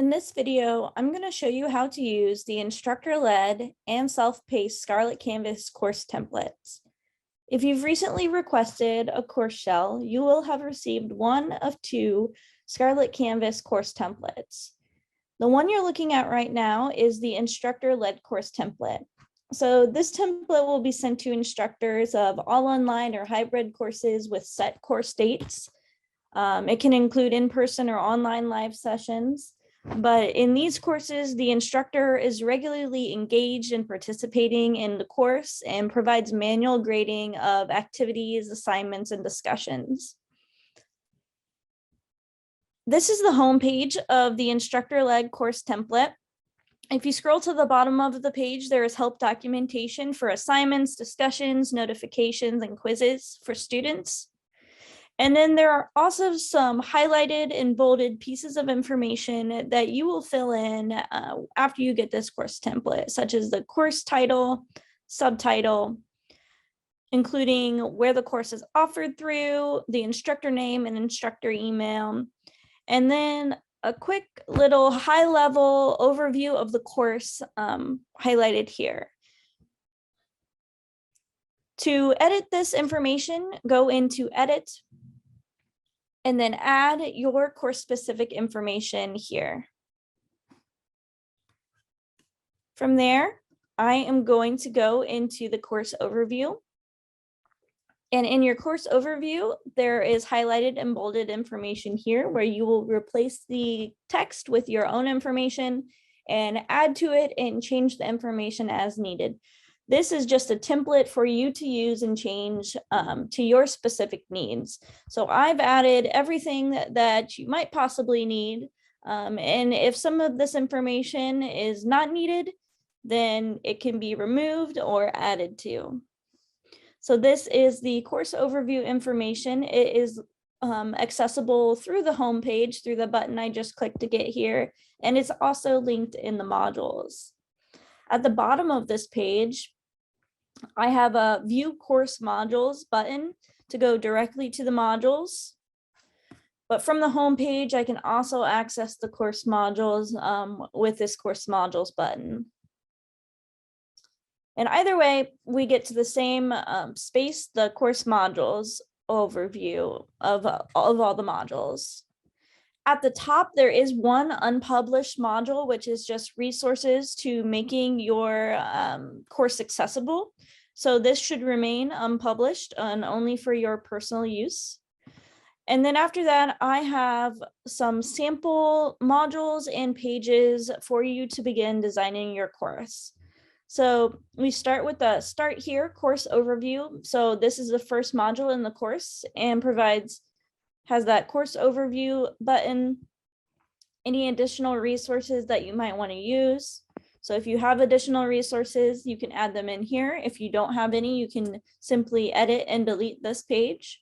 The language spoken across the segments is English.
In this video, I'm going to show you how to use the instructor-led and self-paced ScarletCanvas course templates. If you've recently requested a course shell, you will have received one of two ScarletCanvas course templates. The one you're looking at right now is the instructor-led course template. So this template will be sent to instructors of all online or hybrid courses with set course dates. It can include in-person or online live sessions. But in these courses, the instructor is regularly engaged in participating in the course and provides manual grading of activities, assignments, and discussions. This is the home page of the instructor-led course template. If you scroll to the bottom of the page, there is help documentation for assignments, discussions, notifications, and quizzes for students. And then there are also some highlighted and bolded pieces of information that you will fill in after you get this course template, such as the course title, subtitle, including where the course is offered through, the instructor name and instructor email, and then a quick little high-level overview of the course highlighted here. To edit this information, go into Edit, and then add your course-specific information here. From there, I am going to go into the course overview. And in your course overview, there is highlighted and bolded information here where you will replace the text with your own information and add to it and change the information as needed. This is just a template for you to use and change to your specific needs. So I've added everything that you might possibly need. And if some of this information is not needed, then it can be removed or added to. So this is the course overview information. It is accessible through the home page, through the button I just clicked to get here. And it's also linked in the modules. At the bottom of this page, I have a View Course Modules button to go directly to the modules. But from the home page, I can also access the course modules with this Course Modules button. And either way, we get to the same space, the course modules overview of all the modules. At the top, there is one unpublished module, which is just resources to making your course accessible. So this should remain unpublished and only for your personal use. And then after that, I have some sample modules and pages for you to begin designing your course. So we start with the Start Here course overview. So this is the first module in the course and has that course overview button, any additional resources that you might want to use. So if you have additional resources, you can add them in here. If you don't have any, you can simply edit and delete this page.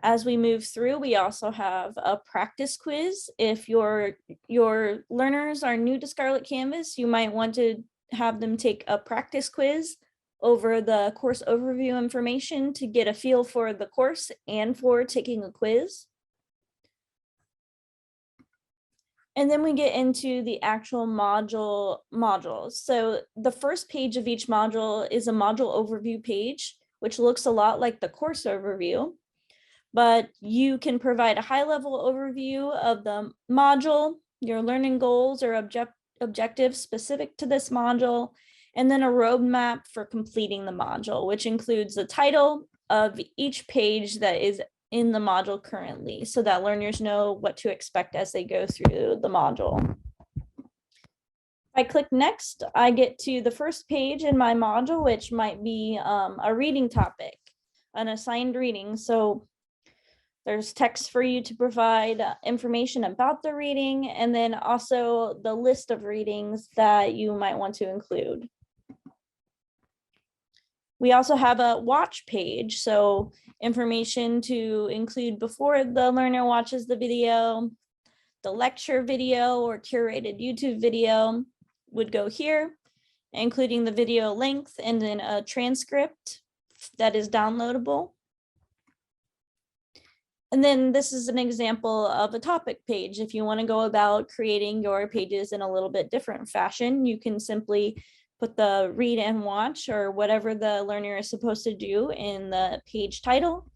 As we move through, we also have a practice quiz. If your learners are new to ScarletCanvas, you might want to have them take a practice quiz over the course overview information to get a feel for the course and for taking a quiz. And then we get into the actual modules. So the first page of each module is a module overview page, which looks a lot like the course overview, but you can provide a high-level overview of the module, your learning goals or objectives specific to this module, and then a roadmap for completing the module, which includes the title of each page that is in the module currently, so that learners know what to expect as they go through the module. If I click next, I get to the first page in my module, which might be a reading topic, an assigned reading. So there's text for you to provide information about the reading, and then also the list of readings that you might want to include. We also have a watch page, so information to include before the learner watches the video, the lecture video or curated YouTube video would go here, including the video length and then a transcript that is downloadable. And then this is an example of a topic page. If you want to go about creating your pages in a little bit different fashion, you can simply put the read and watch or whatever the learner is supposed to do in the page title,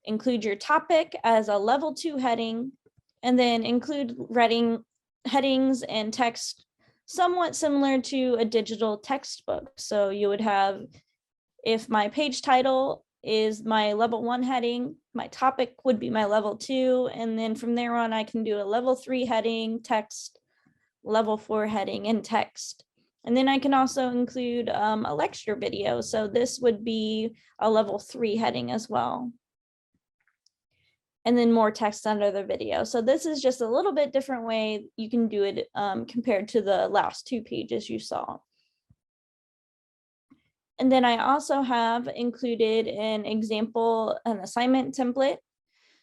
include your topic as a level 2 heading, and then include headings and text somewhat similar to a digital textbook. So you would have, if my page title is my level 1 heading, my topic would be my level 2, and then from there on I can do a level 3 heading, text, level 4 heading, and text. And then I can also include a lecture video. So this would be a level 3 heading as well. And then more text under the video. So this is just a little bit different way you can do it compared to the last 2 pages you saw. And then I also have included an example, an assignment template.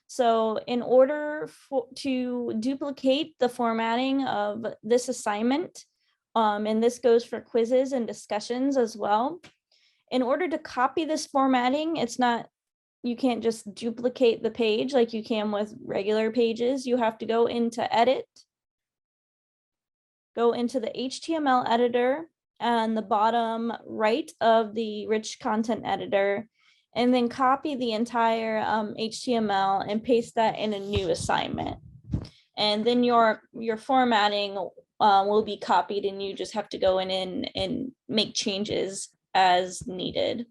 So in order to duplicate the formatting of this assignment, and this goes for quizzes and discussions as well, in order to copy this formatting, you can't just duplicate the page like you can with regular pages. You have to go into edit, go into the HTML editor on the bottom right of the rich content editor, and then copy the entire HTML and paste that in a new assignment. And then your formatting will be copied, and you just have to go in and make changes as needed.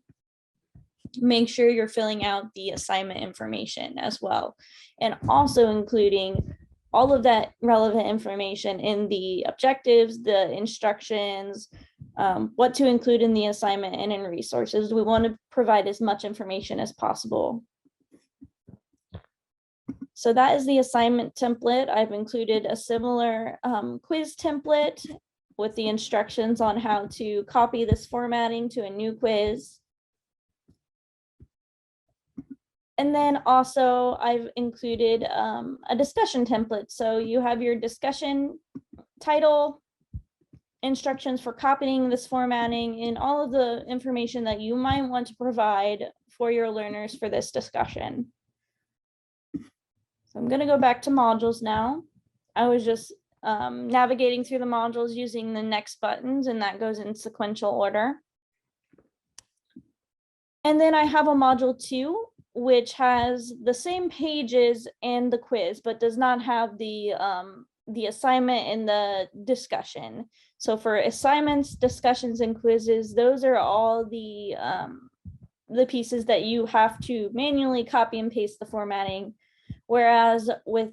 Make sure you're filling out the assignment information as well, and also including all of that relevant information in the objectives, the instructions, what to include in the assignment, and in resources. We want to provide as much information as possible. So that is the assignment template. I've included a similar quiz template with the instructions on how to copy this formatting to a new quiz. And then also I've included a discussion template. So you have your discussion title, instructions for copying this formatting, and all of the information that you might want to provide for your learners for this discussion. So I'm going to go back to modules now. I was just navigating through the modules using the next buttons, and that goes in sequential order. And then I have a module 2, which has the same pages and the quiz, but does not have the assignment and the discussion. So for assignments, discussions, and quizzes, those are all the pieces that you have to manually copy and paste the formatting. Whereas with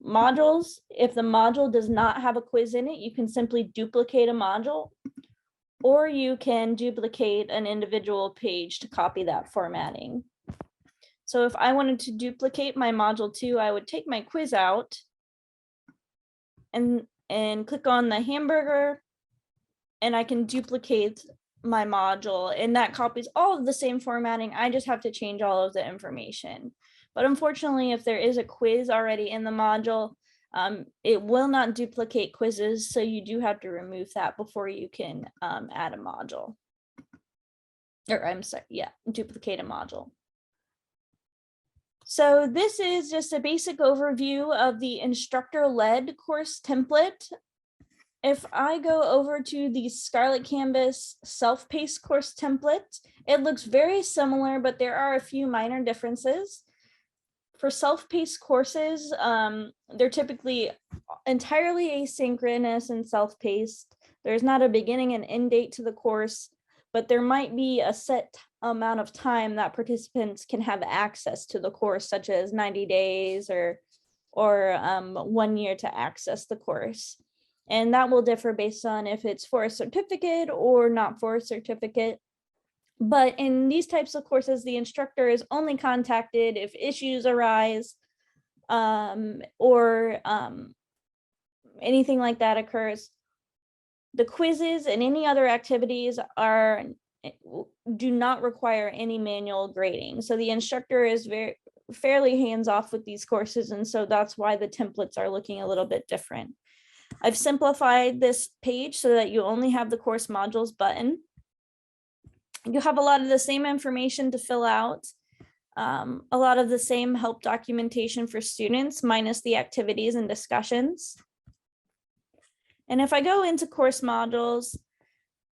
modules, if the module does not have a quiz in it, you can simply duplicate a module, or you can duplicate an individual page to copy that formatting. So if I wanted to duplicate my module 2, I would take my quiz out and click on the hamburger, and I can duplicate my module, and that copies all of the same formatting. I just have to change all of the information. But unfortunately, if there is a quiz already in the module, it will not duplicate quizzes, so you do have to remove that before you can add a module. Or I'm sorry, yeah, duplicate a module. So this is just a basic overview of the instructor-led course template. If I go over to the ScarletCanvas self-paced course template, it looks very similar, but there are a few minor differences. For self-paced courses, they're typically entirely asynchronous and self-paced. There's not a beginning and end date to the course, but there might be a set amount of time that participants can have access to the course, such as 90 days or 1 year to access the course. And that will differ based on if it's for a certificate or not for a certificate. But in these types of courses, the instructor is only contacted if issues arise or anything like that occurs. The quizzes and any other activities do not require any manual grading. So the instructor is fairly hands-off with these courses, and so that's why the templates are looking a little bit different. I've simplified this page so that you only have the course modules button. You have a lot of the same information to fill out. A lot of the same help documentation for students minus the activities and discussions. And if I go into course modules,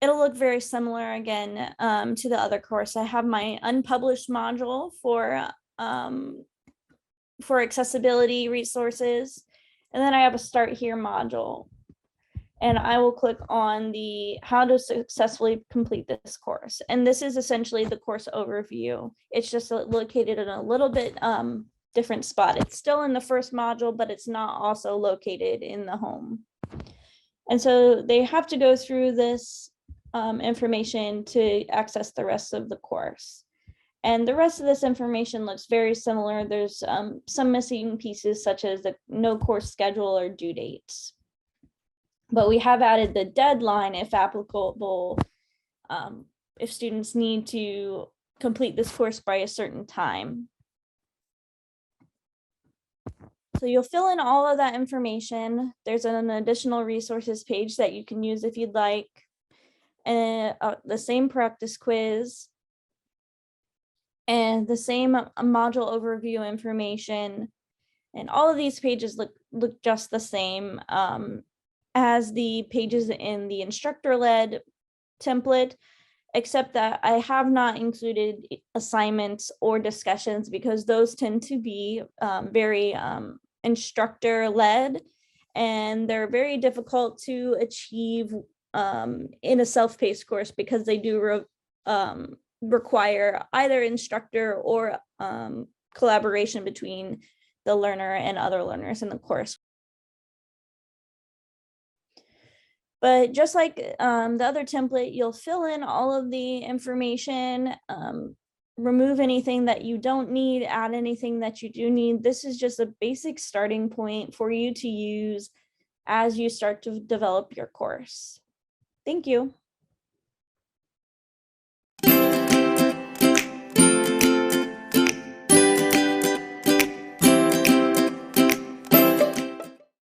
it'll look very similar again to the other course. I have my unpublished module for accessibility resources. And then I have a start here module. And I will click on the how to successfully complete this course. And this is essentially the course overview. It's just located in a little bit different spot. It's still in the first module, but it's not also located in the home. And so they have to go through this information to access the rest of the course. And the rest of this information looks very similar. There's some missing pieces such as the no course schedule or due dates. But we have added the deadline if applicable, if students need to complete this course by a certain time. So you'll fill in all of that information. There's an additional resources page that you can use if you'd like. And the same practice quiz and the same module overview information. And all of these pages look just the same as the pages in the instructor-led template, except that I have not included assignments or discussions because those tend to be very instructor-led, and they're very difficult to achieve in a self-paced course because they do require either instructor or collaboration between the learner and other learners in the course. But just like the other template, you'll fill in all of the information, remove anything that you don't need, add anything that you do need. This is just a basic starting point for you to use as you start to develop your course. Thank you.